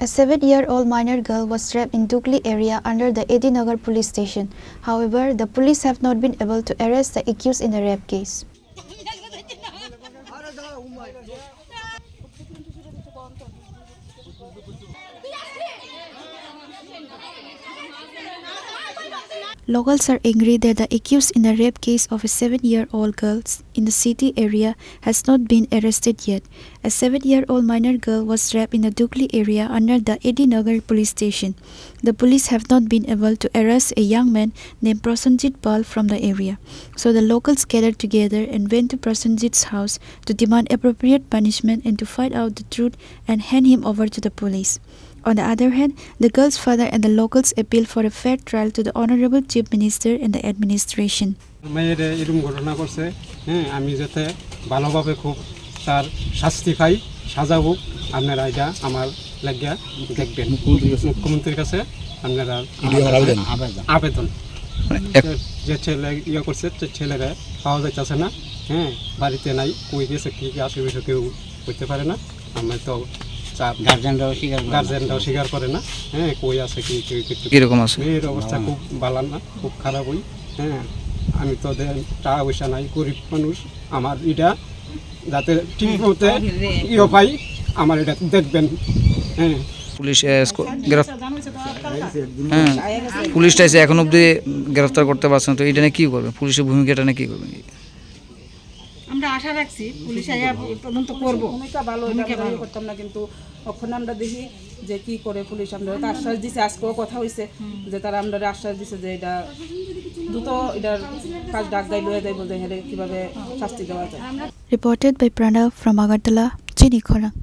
A 7-year-old minor girl was raped in Dugli area under the Edinagar police station. However, the police have not been able to arrest the accused in the rape case. Locals are angry that the accused in the rape case of a 7-year-old girl in the city area has not been arrested yet. A 7-year-old minor girl was raped in the Dugli area under the Edinagar police station. The police have not been able to arrest a young man named Prasenjit Pal from the area. So the locals gathered together and went to Prasenjit's house to demand appropriate punishment and to find out the truth and hand him over to the police. On the other hand, the girl's father and the locals appealed for a fair trial to the Honorable Chief Minister and the administration. মেয়ের এরকম ঘটনা করছে আমি যাতে ভালোভাবে খুব তার শাস্তি পাই সাজা হোক আপনারা এটা আমার লাগিয়া দেখবেন মুখ্যমন্ত্রীর কাছে আপনারা আবেদন যে ছেলে ইয়ে করছে ছেলেরা পাওয়া যাইতেছে না বাড়িতে নাই কই গেছে কি আশেপাশে কেউ করতে পারে না আমরা তো গার্জেনরাও স্বীকার করে না কই আছে কি কিরকম আছে এর অবস্থা খুব ভালো না খুব খারাপ হই আমি তো টাকা পয়সা নাই গরিব মানুষ আমার এটা যাতে ঠিক মতে ইয়ে পাই আমার এটা দেখবেন পুলিশ পুলিশটা এসে এখন অবধি গ্রেফতার করতে পারছে না, তো এটা নিয়ে কী করবে? পুলিশের ভূমিকাটা নিয়ে কী করবে? আমরা আশা রাখছি পুলিশ তদন্ত করবো, ভূমিকা ভালো করতাম না, কিন্তু তখন আমরা দেখি যে কি করে পুলিশ আমরা আশ্বাস দিছে, আজকেও কথা হয়েছে যে তারা আমরা আশ্বাস দিছে যে এটা দ্রুত এটার কাজ ডাক গাই লয়ে যাইব যে কিভাবে শাস্তি দেওয়া যায়। Reported by Pranav from Agartala, Chini Khorang.